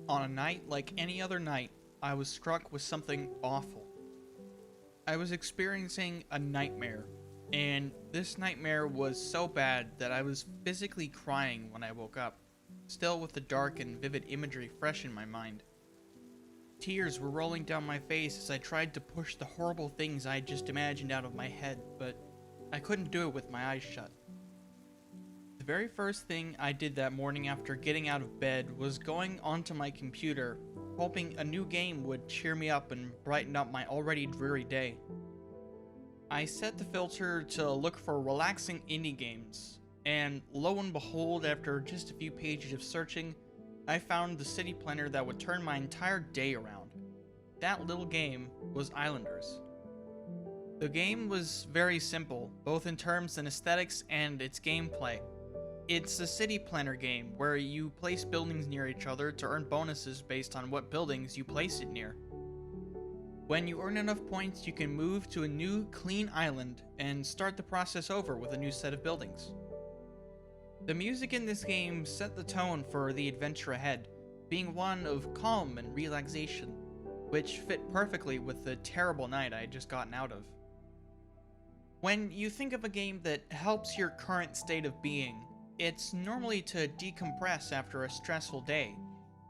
On a night like any other night, I was struck with something awful. I was experiencing a nightmare, and this nightmare was so bad that I was physically crying when I woke up, still with the dark and vivid imagery fresh in my mind. Tears were rolling down my face as I tried to push the horrible things I had just imagined out of my head, but I couldn't do it with my eyes shut. The very first thing I did that morning after getting out of bed was going onto my computer, hoping a new game would cheer me up and brighten up my already dreary day. I set the filter to look for relaxing indie games, and lo and behold, after just a few pages of searching, I found the city planner that would turn my entire day around. That little game was Islanders. The game was very simple, both in terms and aesthetics and its gameplay. It's a city planner game where you place buildings near each other to earn bonuses based on what buildings you place it near. When you earn enough points, you can move to a new, clean island and start the process over with a new set of buildings. The music in this game set the tone for the adventure ahead, being one of calm and relaxation, which fit perfectly with the terrible night I had just gotten out of. When you think of a game that helps your current state of being, it's normally to decompress after a stressful day,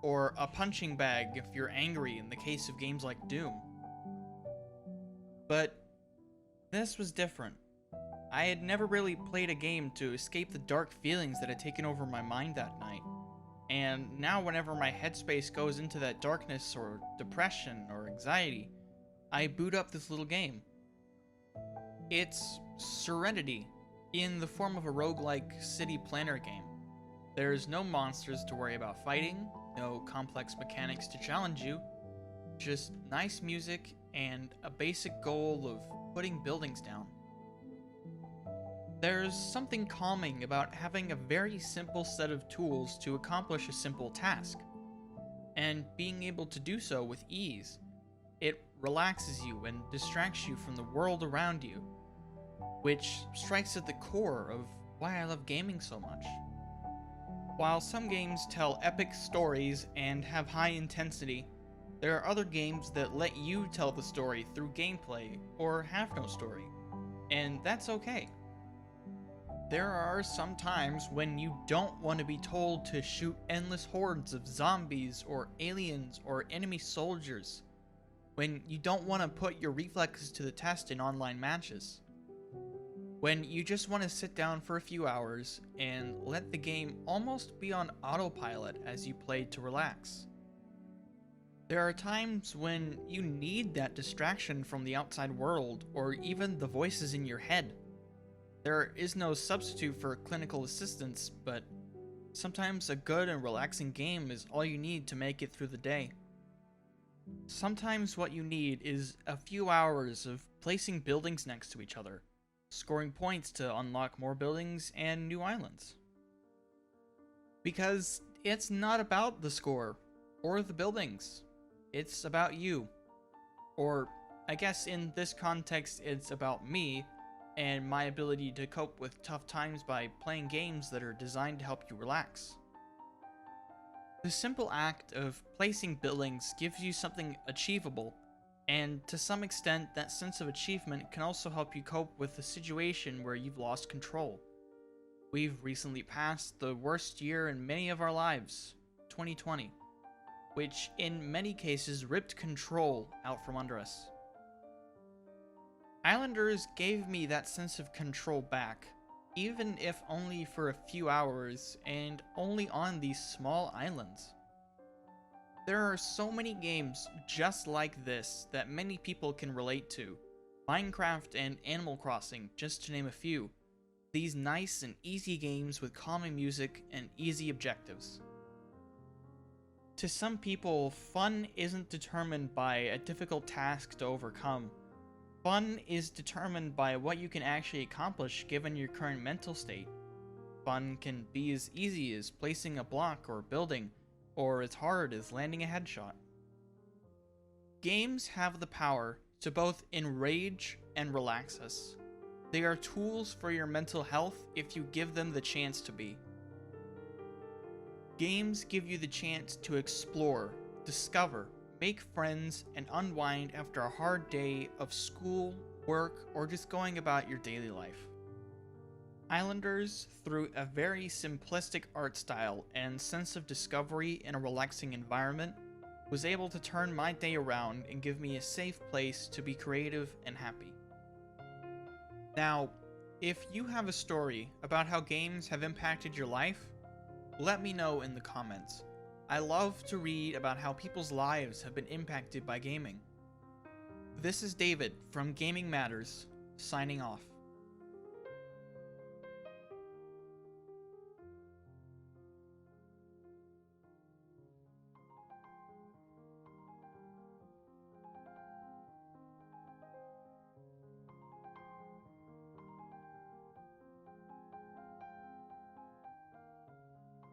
or a punching bag if you're angry in the case of games like Doom. But this was different. I had never really played a game to escape the dark feelings that had taken over my mind that night, and now whenever my headspace goes into that darkness or depression or anxiety, I boot up this little game. It's Serenity, in the form of a roguelike city planner game. There's no monsters to worry about fighting, no complex mechanics to challenge you, just nice music and a basic goal of putting buildings down. There's something calming about having a very simple set of tools to accomplish a simple task, and being able to do so with ease. It relaxes you and distracts you from the world around you, which strikes at the core of why I love gaming so much. While some games tell epic stories and have high intensity, there are other games that let you tell the story through gameplay or have no story, and that's okay. There are some times when you don't want to be told to shoot endless hordes of zombies or aliens or enemy soldiers, when you don't want to put your reflexes to the test in online matches. When you just want to sit down for a few hours and let the game almost be on autopilot as you play to relax. There are times when you need that distraction from the outside world or even the voices in your head. There is no substitute for clinical assistance, but sometimes a good and relaxing game is all you need to make it through the day. Sometimes what you need is a few hours of placing buildings next to each other, scoring points to unlock more buildings and new islands. Because it's not about the score or the buildings, it's about you. Or, I guess in this context, it's about me and my ability to cope with tough times by playing games that are designed to help you relax. The simple act of placing buildings gives you something achievable, and to some extent that sense of achievement can also help you cope with a situation where you've lost control. We've recently passed the worst year in many of our lives, 2020, which in many cases ripped control out from under us. Islanders gave me that sense of control back, even if only for a few hours and only on these small islands. There are so many games just like this that many people can relate to. Minecraft and Animal Crossing, just to name a few. These nice and easy games with calming music and easy objectives. To some people, fun isn't determined by a difficult task to overcome. Fun is determined by what you can actually accomplish given your current mental state. Fun can be as easy as placing a block or building, or as hard as landing a headshot. Games have the power to both enrage and relax us. They are tools for your mental health if you give them the chance to be. Games give you the chance to explore, discover, make friends, and unwind after a hard day of school, work, or just going about your daily life. Islanders, through a very simplistic art style and sense of discovery in a relaxing environment, was able to turn my day around and give me a safe place to be creative and happy. Now, if you have a story about how games have impacted your life, let me know in the comments. I love to read about how people's lives have been impacted by gaming. This is David from Gaming Matters, signing off.